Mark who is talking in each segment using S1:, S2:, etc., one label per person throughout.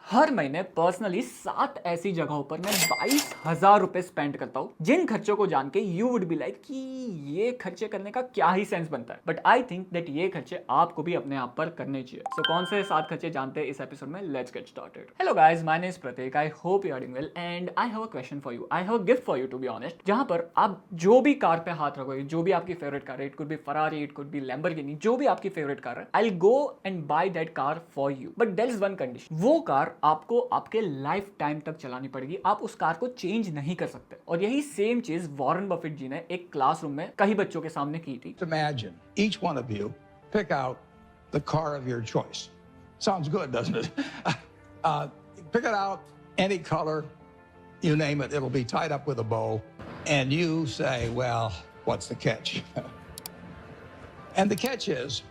S1: हर महीने पर्सनली 7 ऐसी जगहों पर मैं 22,000 रुपए स्पेंड करता हूँ, जिन खर्चों को जान के यू वुड बी लाइक कि ये खर्चे करने का क्या ही सेंस बनता है। बट आई थिंक दैट ये खर्चे आपको भी अपने आप पर करने चाहिए। सो कौन से 7 खर्चे जानते हैं इस एपिसोड में? Let's get started. Hello guys, my name is Pratik. I hope you are doing well and I have a question for you. I have a gift for you to be honest, जहां पर आप जो भी car पे हाथ रखोगे, जो भी आपकी फेवरेट कार है, it could be Ferrari, it could be Lamborghini, जो भी आपकी फेवरेट कार है, I will go and buy that car for you. But there is one condition, वो कार आपको आपके लाइफ टाइम तक चलानी पड़ेगी। आप उस कार को चेंज नहीं कर सकते। और यही सेम चीज वॉरेन बफेट जी ने एक क्लासरूम में कई बच्चों के सामने की थी।
S2: Imagine each one of you pick out the car of your choice. Sounds good, doesn't it? Pick it out, any color, you name it, it'll be tied up with a bow. And you say, well, what's the catch? And the catch is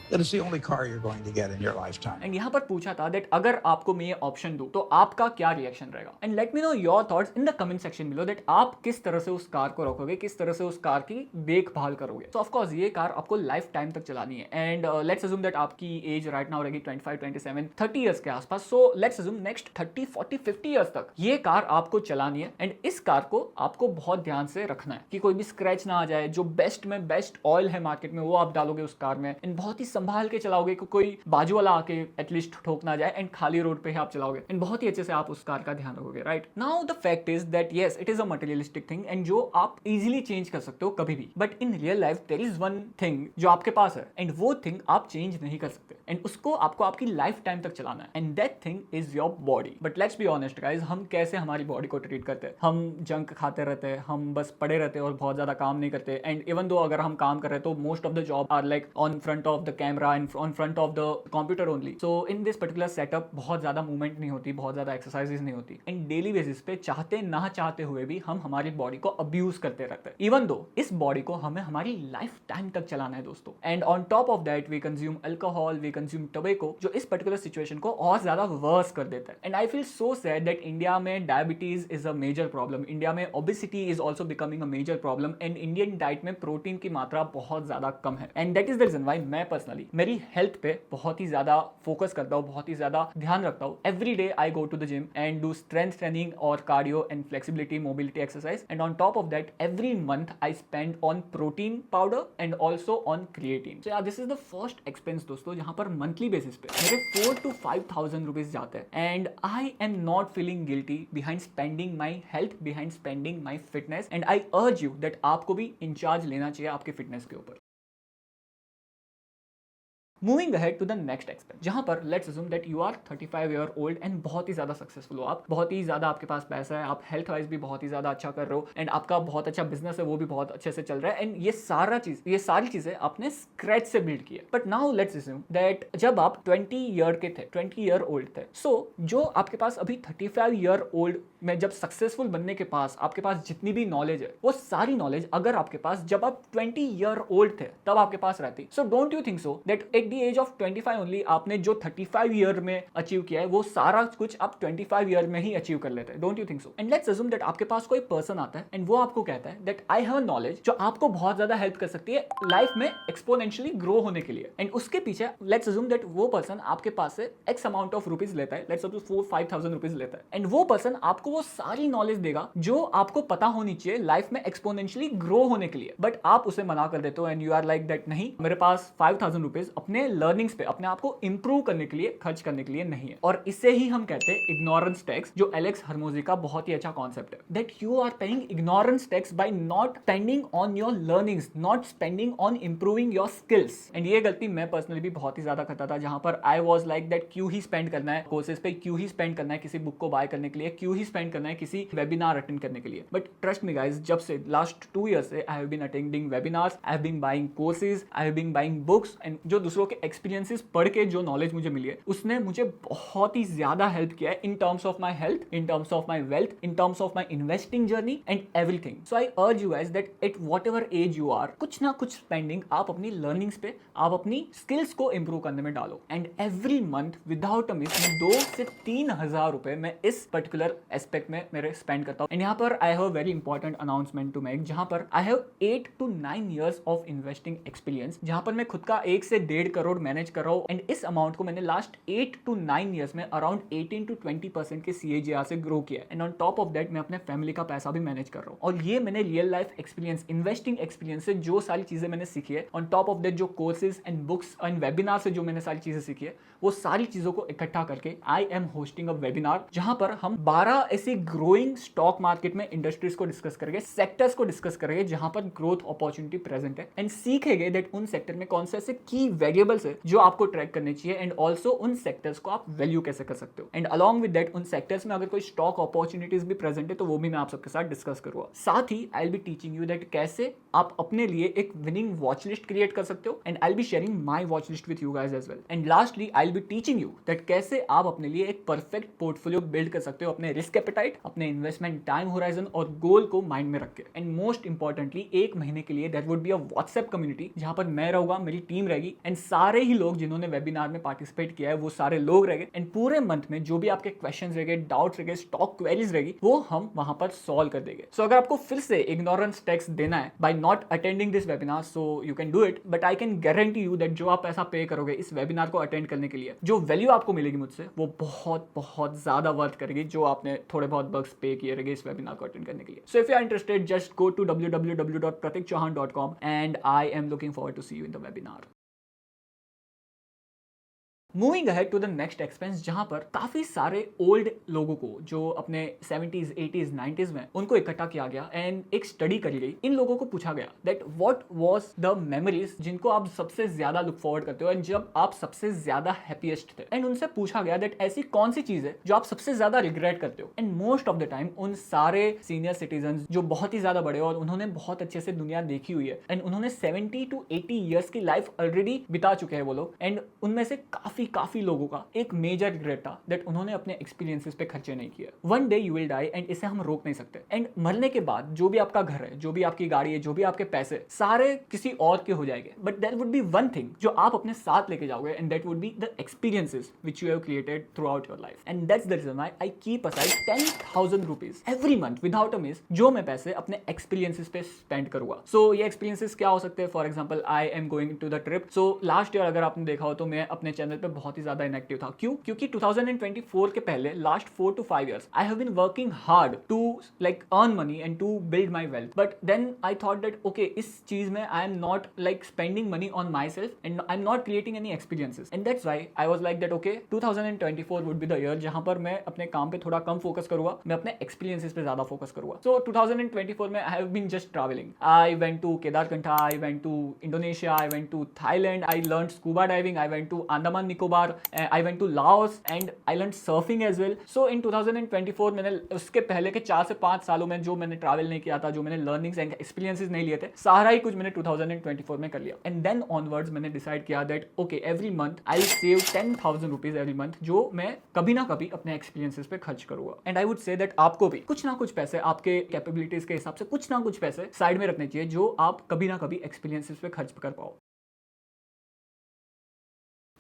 S2: that it's the only car you're going to get in your lifetime.
S1: And यहाँ पर पूछा था that अगर आपको मैं ये option दूं तो आपका क्या रिएक्शन रहेगा। And let me know your thoughts in the comment section below that आप किस तरह से उस कार को रखोगे, किस तरह से उस कार की देखभाल करोगे। सो ऑफ कोर्स ये कार आपको लाइफ टाइम तक चलानी है। एंड लेट्स अज्यूम दैट आपकी एज राइट नाउ रहेगी 25, 27, 30 ईयर्स के आसपास। So let's assume next 30, 40, 50 years तक ये कार आपको चलानी है। एंड इस कार को आपको बहुत ध्यान से रखना है कि कोई भी स्क्रैच ना आ जाए। जो बेस्ट में बेस्ट ऑयल है मार्केट में वो आप डालोगे उस कार में। एंड बहुत ही संभाल के चलाओगे, कोई बाजू वाला आके एटलीस्ट ठोक ना जाए। एंड खाली रोड पे ही आप चलाओगे एंड बहुत ही अच्छे से आप उस कार का ध्यान रखोगे। Right now the fact is that yes, it is a materialistic thing and जो आप इजीली चेंज कर सकते हो कभी भी। But in real life there is one thing जो आपके पास है एंड वो थिंग आप चेंज नहीं कर सकते। एंड उसको आपको आपकी लाइफ टाइम तक चलाना है। And that thing is your body. But let's be honest guys, हम कैसे हमारी बॉडी को ट्रीट करते हैं? हम जंक खाते रहते हैं, हम बस पड़े रहते हैं और बहुत ज्यादा काम नहीं करते। एंड इवन दो अगर हम काम कर रहे हैं तो most of the job are like on front of the camera and on front of the computer only. So in this particular setup बहुत ज्यादा मूवमेंट नहीं होती, बहुत ज्यादा एक्सरसाइजेस नहीं होती। एंड डेली बेसिस पे चाहते ना चाहते हुए भी हम हमारी बॉडी को अब्यूज करते रहते हैं। इवन दो इस बॉडी को हमें हमारी लाइफ टाइम तक चलाना है दोस्तों। And on top of that we consume alcohol, we consume tobacco, जो इस पर्टिकुलर सिचुएशन को और ज्यादा वर्स कर देता है। And I feel so sad that India में diabetes is a major problem, India में obesity is also becoming a major problem. And Indian diet में प्रोटीन की मात्रा बहुत ज्यादा कम है। And that is the reason why मैं पर्सनली मेरी हेल्थ पे बहुत ही ज्यादा फोकस करता हूँ, बहुत ही ज्यादा ध्यान रखता हूँ। Every day I go to the gym and do strength training और cardio and flexibility mobility exercise. And on top of that every month I spend on protein powder and also on creatine. So this is the first expense दोस्तों, जहां पर monthly basis पे मेरे 4 to 5,000 rupees जाते हैं। And I am not feeling guilty behind spending my health, behind spending my fitness. And I urge you that आपको भी in charge लेना चाहिए आपके फिटनेस के ऊपर। Moving ahead to the next expense, जहां पर let's assume that you are 35 year old and बहुत ही ज्यादा सक्सेसफुल हो आप, बहुत ही ज्यादा आपके पास पैसा है, आप हेल्थ वाइज भी बहुत ही ज्यादा अच्छा कर रहे हो एंड आपका बहुत अच्छा बिजनेस है, वो भी बहुत अच्छे से चल रहा है। एंड ये सारी चीजें आपने स्क्रैच से बिल्ड की है। But now let's assume that जब आप 20 ईयर के थे, 20 ईयर ओल्ड थे, सो जो आपके पास अभी 35 ईयर ओल्ड में जब सक्सेसफुल बनने के पास आपके पास जितनी भी नॉलेज है, वो सारी नॉलेज अगर आपके पास जब आप 20 ईयर ओल्ड थे तब आपके पास रहती, so don't you think so that at the age of 25 only आपने जो 35 ईयर में अचीव किया है वो सारा कुछ आप 25 ईयर में ही अचीव कर लेते हैं? Don't you think so? And let's assume that आपके पास कोई पर्सन आता है एंड वो आपको कहता है दैट आई हैव नॉलेज जो आपको बहुत ज्यादा हेल्प कर सकती है लाइफ में एक्सपोनेंशियली ग्रो होने के लिए। एंड उसके पीछे लेट्स अज्यूम दैट वो पर्सन आपके पास से एक्स अमाउंट ऑफ रुपीज लेता है, लेट्स अज्यूम 4-5,000 रुपीज लेता है। एंड वो पर्सन आपको वो सारी नॉलेज देगा जो आपको पता होनी चाहिए लाइफ में एक्सपोनेंशियली ग्रो होने के लिए। बट आप उसे मना कर देते हो and you are like that नहीं, मेरे पास 5,000 रुपीज अपने लर्निंग्स पे, अपने आप को इंप्रूव करने के लिए खर्च करने के लिए नहीं है। और इसे ही हम कहते हैं इग्नोरेंस टैक्स, जो एलेक्स हर्मोजी का बहुत ही अच्छा कॉन्सेप्ट है। That you are paying ignorance tax by not spending on your learnings, not spending on improving your skills. And ये गलती मैं पर्सनली भी बहुत ही ज्यादा करता था, जहां पर आई वाज लाइक दैट क्यों ही स्पेंड करना है कोर्सेज पे, क्यों ही स्पेंड करना है किसी बुक को बाय करने के लिए, क्यों ही स्पेंड करना है किसी वेबिनार अटेंड करने के लिए। बट ट्रस्ट मी गाइस, जब से लास्ट 2 ईयर से I have been attending webinars, I have been buying courses, I have been buying books and जो दूसरों के एक्सपीरियंसेस पढ़ के जो नॉलेज मुझे मिली है उसने मुझे बहुत ही ज्यादा हेल्प किया है in terms of my health, in terms of my wealth, in terms of my investing journey and everything. So I urge you guys that at whatever age you are, कुछ ना कुछ स्पेंडिंग आप अपनी learnings पे, आप अपनी skills को improve करने में डालो। And every month without a miss मैं 2 से 3,000 रुपए मैं इस पर्टिकुलर एस्पेक्ट में मेरे स्पेंड करता हूँ। एंड यहाँ पर I have a very important announcement to make, जहां पर I have 8 to 9 years of investing experience, जहां पर मैं खुद का 1 से 1.5 करोड़ मैनेज कर रहा हूँ एंड इस अमाउंट को मैंने लास्ट 8 to 9 ईयर्स में अराउंड 18 to 20% के CAGR से ग्रो किया and on top of that मैं अपने फैमिली का पैसा भी मैनेज कर रहा हूँ। और ये मैंने real life experience, investing experience से जो सारी चीजें मैंने सीखी है, ऑन टॉप ऑफ दैट जो courses and books and webinar से जो मैंने सारी चीजें सीखी है, वो सारी चीजों को इकट्ठा करके आई एम होस्टिंग अ वेबिनार जहां पर हम 12 ऐसी ग्रोइंग स्टॉक मार्केट में इंडस्ट्रीज को डिस्कस करेंगे, सेक्टर्स को डिस्कस करेंगे जहां पर ग्रोथ अपॉर्चुनिटी प्रेजेंट है एंड सीखेंगे दैट उन सेक्टर में कौन से ऐसे की वेरिएबल्स है जो आपको ट्रैक करने चाहिए एंड ऑल्सो उन सेक्टर्स को आप वैल्यू कैसे कर सकते हो एंड अलॉन्ग विद दैट उन सेक्टर्स में अगर कोई स्टॉक अपॉर्चुनिटीज भी प्रेजेंट है तो वो भी मैं आप सबके साथ डिस्कस करूंगा। साथ ही I will be teaching you that कैसे आप अपने लिए एक विनिंग वॉच लिस्ट क्रिएट कर सकते हो and I will be sharing my watch list with you guys as well. And lastly I will be teaching you that कैसे आप अपने लिए एक परफेक्ट पोर्टफोलियो बिल्ड कर सकते हो अपने रिस्क एपेटाइट, अपने इन्वेस्टमेंट टाइम होराइजन और गोल को माइंड में रख के। एंड मोस्ट इंपॉर्टेंटली एक महीने के लिए there would be a WhatsApp community जहां पर मैं रहूंगा, मेरी टीम रहेगी एंड सारे ही लोग जिन्होंने वेबिनार में पार्टिसिपेट किया है वो सारे लोग रहेंगे एंड पूरे मंथ में जो भी आपके क्वेश्चंस रहेंगे, डाउट्स रहेंगे, स्टॉक क्वेरीज रहेगी वो हम वहां पर सॉल्व कर देंगे। सो अगर आपको फिर से इग्नोरेंस टैक्स देना है by not attending this webinar so you can do it, but I can guarantee you that जो आप पैसा पे करोगे इस वेबिनार को अटेंड करने के लिए, जो वैल्यू आपको मिलेगी मुझसे वो बहुत बहुत ज्यादा वर्थ करेगी जो आपने थोड़े बहुत बग्स पे किए रहेंगे इस वेबिनार को अटेंड करने के लिए। So if you are interested just go to www.pratikchauhan.com and I am looking forward to see you in the webinar. Moving ahead to the next expense जहां पर काफी सारे ओल्ड लोगों को जो अपने 70s, 80s, 90s में उनको इकट्ठा किया गया एंड एक स्टडी करी गई। इन लोगों को पूछा गया that what was the memories जिनको आप सबसे ज्यादा लुक फॉरवर्ड करते हो एंड जब आप सबसे ज्यादा हैप्पीएस्ट थे, एंड उनसे पूछा गया दैट ऐसी कौन सी चीज है जो आप सबसे ज्यादा रिग्रेट करते हो। And most of the time उन सारे सीनियर सिटीजन जो बहुत ही ज्यादा बड़े और उन्होंने बहुत अच्छे से दुनिया देखी हुई है एंड उन्होंने 70 to 80 ईयर्स की लाइफ ऑलरेडी बिता चुके हैं वो लोग, एंड उनमें से काफी लोगों का एक मेजर रिग्रेट था दैट उन्होंने अपने एक्सपीरियंसेस पे खर्चे नहीं किए। One day you will die and इसे हम रोक नहीं सकते एंड मरने के बाद जो भी आपका घर है, जो भी आपकी गाड़ी है, जो भी आपके पैसे सारे किसी और के हो जाएंगे, but there would be one thing जो आप अपने साथ लेके जाओगे and that would be the experiences which you have created throughout your life and that's the reason why I keep aside 10,000 rupees every month without a miss जो मैं पैसे अपने एक्सपीरियंसेस पे स्पेंड करूंगा। सो ये एक्सपीरियंसेस क्या हो सकते हैं? For example I am going to the trip. So last year अगर आपने देखा हो तो मैं अपने चैनल पे बहुत ही ज्यादा इनएक्टिव था। क्यों? क्योंकि 2024 के पहले last 4 to 5 years I have been working hard to like earn money and to build my wealth, but then I thought that okay इस चीज में I am not like spending money on myself and I'm not creating any experiences, and that's why I was like that okay 2024 would be the year जहां पर मैं अपने काम पे थोड़ा कम फोकस करूंगा, मैं अपने एक्सपीरियंसेस पे ज्यादा फोकस करूंगा। So 2024 में I have been just traveling. I went to Kedarkantha, I went to Indonesia, I went to Thailand, I learned scuba diving, I went to Andaman Nicobar, I went to Laos and I learned surfing as well. So in 2024 मैंने उसके पहले के 4 से 5 सालों में जो मैंने travel नहीं किया था, जो मैंने लर्निंग्स एंड एक्सपीरियंसेस नहीं लिए थे, सारा ही कुछ मैंने 2024 में कर लिया। एंड देन ऑनवर्ड्स मैंने डिसाइड किया that okay every month I will save 10,000 rupees every month जो मैं कभी ना कभी अपने एक्सपीरियंसेस पे खर्च करूंगा। And I would say that आपको भी कुछ ना कुछ पैसे आपके कैपेबिलिटीज के हिसाब से कुछ ना कुछ पैसे साइड में रखने चाहिए जो आप कभी ना कभी एक्सपीरियंसेस पे खर्च कर पाओ।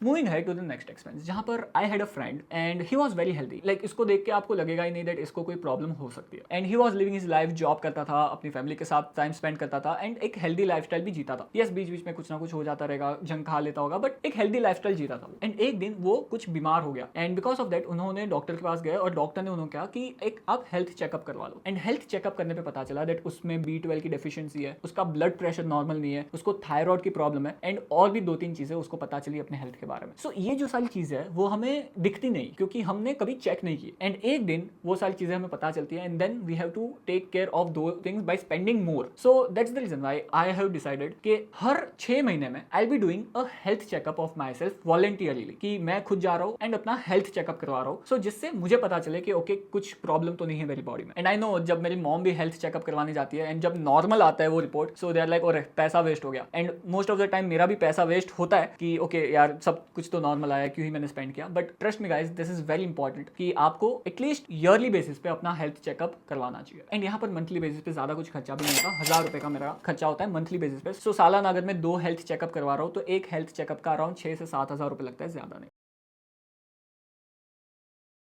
S1: मूविंग है टू द नेक्स्ट एक्सपेंस जहां पर I had a friend and he was very healthy. Like इसको देख के आपको लगेगा ही नहीं दैट इसको कोई प्रॉब्लम हो सकती है। And he was living his life, job करता था, अपनी फैमिली के साथ टाइम स्पेंड करता था एंड एक हेल्दी लाइफस्टाइल भी जीता था। यस बीच बीच में कुछ ना कुछ हो जाता रहेगा, जंक खा लेता होगा, बट एक हेल्दी लाइफस्टाइल जीता था। एंड एक दिन वो कुछ बीमार हो गया एंड बिकॉज ऑफ दैट उन्होंने डॉक्टर के पास गए और डॉक्टर ने उन्होंने कहा कि एक आप हेल्थ चेकअप करवा लो। एंड हेल्थ चेकअप करने पे पता चला दैट उसमें B12 की डेफिशिएंसी है, उसका ब्लड प्रेशर नॉर्मल नहीं है, उसको थायराइड की प्रॉब्लम है एंड और भी 2-3 चीजें उसको पता चली अपने हेल्थ के बारे में। सो ये जो सारी चीजें है वो हमें दिखती नहीं क्योंकि हमने कभी चेक नहीं की। एंड एक दिन वो सारी चीजें हमें पता चलती है and then we have to take care of दो things by spending more. So that's the reason why I have decided कि हर 6 महीने में I will be doing a health checkup of myself voluntarily, कि मैं खुद जा रहा हूँ एंड अपना हेल्थ चेकअप करवा रहा हूँ। सो जिससे मुझे पता चले कि ओके कुछ प्रॉब्लम तो नहीं है मेरी बॉडी में। एंड आई नो जब मेरी मॉम भी हेल्थ चेकअप करवाने जाती है एंड जब नॉर्मल आता है वो report, so they are like और पैसा वेस्ट हो गया। And most of the time मेरा भी पैसा वेस्ट होता है कि ओके यार सब कुछ तो नॉर्मल आया, क्यों ही मैंने स्पेंड किया। But trust me guys this is very important कि आपको एटलीस्ट ईयरली बेसिस पे अपना हेल्थ चेकअप करवाना चाहिए। एंड यहाँ पर मंथली बेसिस पे ज्यादा कुछ खर्चा भी नहीं होता, 1000 रुपए का मेरा खर्चा होता है मंथली बेसिस पे। सो सालाना अगर मैं 2 हेल्थ चेकअप करवा रहा हूँ तो एक हेल्थ चेकअप का अराउंड 6 से 7 हज़ार रुपए लगता है, ज्यादा नहीं।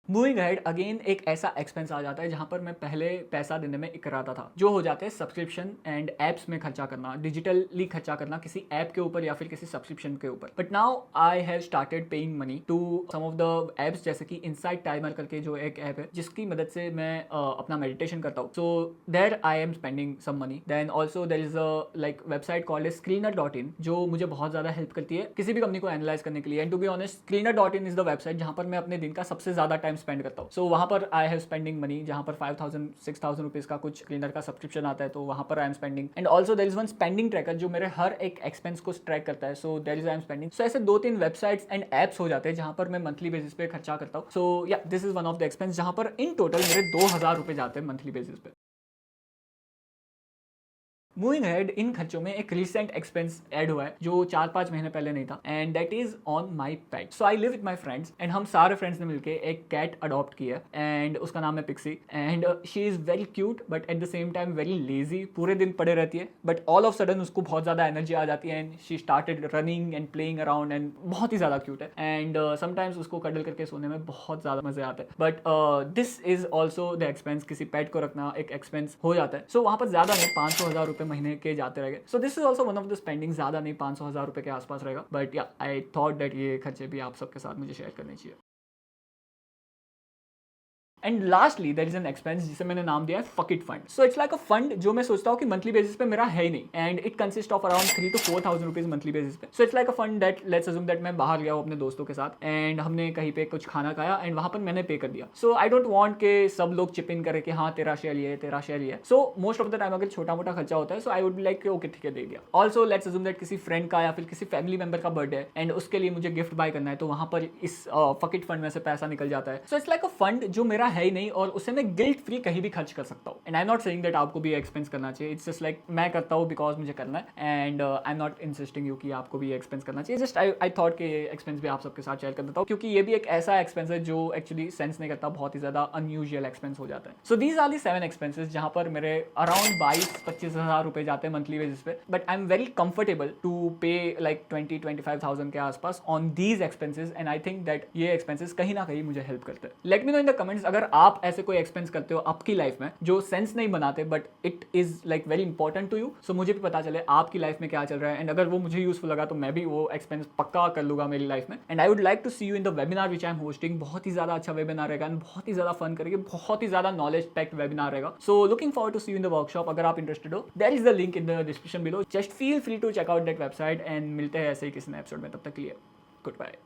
S1: मूविंग अहेड अगेन एक ऐसा एक्सपेंस आ जाता है जहां पर मैं पहले पैसा देने में इकराता था, जो हो जाते हैं सब्सक्रिप्शन एंड एप्स में खर्चा करना, डिजिटली खर्चा करना किसी ऐप के ऊपर या फिर किसी सब्सक्रिप्शन के ऊपर। But now I have started paying money to some of the apps, जैसे कि इनसाइट टाइमर करके जो एक ऐप है जिसकी मदद से मैं अपना मेडिटेशन करता हूँ। So there I am spending some money. Then also there is a like website called screener.in जो मुझे बहुत ज्यादा हेल्प करती है किसी भी कंपनी को एनालाइज करने के लिए। And to be honest screener.in is the website जहां पर मैं अपने दिन का सबसे ज्यादा टाइम स्पेंड करता हूँ। सो वहां पर आई हैव स्पेंडिंग मनी, जहां पर 5,000-6,000 रुपीज का कुछ क्लीनर का सब्सक्रिप्शन आता है, तो वहां पर आई am spending. And also there is one spending tracker जो मेरे हर एक एक्सपेंस को ट्रैक करता है। So there is I am spending. सो ऐसे 2-3 वेबसाइट्स एंड एप्स हो जाते हैं जहां पर मैं मंथली बेसिस पे खर्चा करता हूँ। सो या this is one of the expense जहां पर इन टोटल मेरे 2,000 रुपए जाते हैं मंथली बेसिस पे। मूविंग अहेड, इन खर्चों में एक रिसेंट एक्सपेंस ऐड हुआ है जो 4-5 महीने पहले नहीं था, and that is on my pet. So I live with my friends and हम सारे फ्रेंड्स ने मिलकर एक कैट अडॉप्ट किया एंड उसका नाम है Pixie. And she is very cute but at the same time very lazy. पूरे दिन पड़े रहती है बट ऑल ऑफ सडन उसको बहुत ज्यादा एनर्जी आ जाती है and she started running and playing around and बहुत ही ज्यादा क्यूट है। एंड समटाइम्स उसको कडल करके सोने में बहुत ज्यादा मजे आते हैं। But this is also the expense, किसी पेट को रखना एक एक्सपेंस हो जाता है। सो वहां पर ज्यादा नहीं 500,000 रुपए महीने के जाते रहेंगे। सो this is also one of the spending, ज्यादा नहीं 500,000 रुपए के आसपास रहेगा। बट या आई थॉट दैट ये खर्चे भी आप सबके साथ मुझे शेयर करने चाहिए। And lastly there is an expense जिसे मैंने नाम दिया है fuck it fund. So it's like a fund जो मैं सोचता हूँ कि मंथली बेसिस पे मेरा है ही नहीं, and it consist of around 3,000 to 4,000 rupees monthly basis पे। सो it's like a fund that let's assume that मैं बाहर गया हूँ अपने दोस्तों के साथ एंड हमने कहीं पे कुछ खाना खाया एंड वहां पर मैंने पे कर दिया। सो आई डोंट वांट के सब लोग चिप इन करे कि हाँ तेरा शेयर ये है, तेरा शेयर ये है। So most of the time अगर छोटा मोटा खर्चा होता है सो I would be like okay ठीक है दे दिया। ऑल्सो लेट्स अज्यूम दैट किसी फ्रेंड का या फिर किसी फैमिली मेंबर का बर्थडे है एंड उसके लिए मुझे गिफ्ट बाय करना है, तो वहां पर इस फक इट फंड में से पैसा निकल जाता है। सो इट्स लाइक अ फंड जो मेरा है ही नहीं और उसे मैं गिल्ट फ्री कहीं भी खर्च कर सकता हूँ। And I am not saying that आपको भी एक्सपेंस करना चाहिए, इट्स जस्ट लाइक मैं करता हूँ बिकॉज मुझे करना है and I am not insisting you कि आपको भी एक्सपेंस करना चाहिए। जस्ट आई थॉट कि एक्सपेंस भी आप सबके साथ शेयर कर देता हूँ क्योंकि ये भी एक ऐसा एक्सपेंस है जो एक्चुअली सेंस नहीं करता, बहुत ही ज्यादा अनयूजुअल एक्सपेंस हो जाता है। So these are the 7 expenses जहां पर मेरे अराउंड 22-25 हज़ार रुपए जाते हैं मंथली बेसिस पे। But I am very comfortable to pay like 20-25,000 के आसपास on these expenses and I think that ये एक्सपेंसेस कहीं ना कहीं मुझे हेल्प करते हैं। Let me know in the comments अगर आप ऐसे कोई एक्सपेंस करते हो आपकी लाइफ में जो सेंस नहीं बनाते but it is like very important to you. सो मुझे भी पता चले आपकी लाइफ में क्या चल रहा है एंड अगर वो मुझे यूजफुल लगा तो मैं भी वो एक्सपेंस पक्का कर लूंगा मेरी लाइफ में। And I would like to see you in the webinar which I am hosting. बहुत ही ज्यादा अच्छा वेबिनार रहेगा एंड बहुत ही ज्यादा फन करेंगे, बहुत ही ज्यादा नॉलेज पैक्ड वेबिनार रहेगा। So looking forward to see you in the workshop. अगर आप इंटरेस्टेड हो there is the link in the description below, just feel free to check out that website and मिलते हैं ऐसे ही किसी नए एपिसोड में। तब तक के लिए गुड बाय।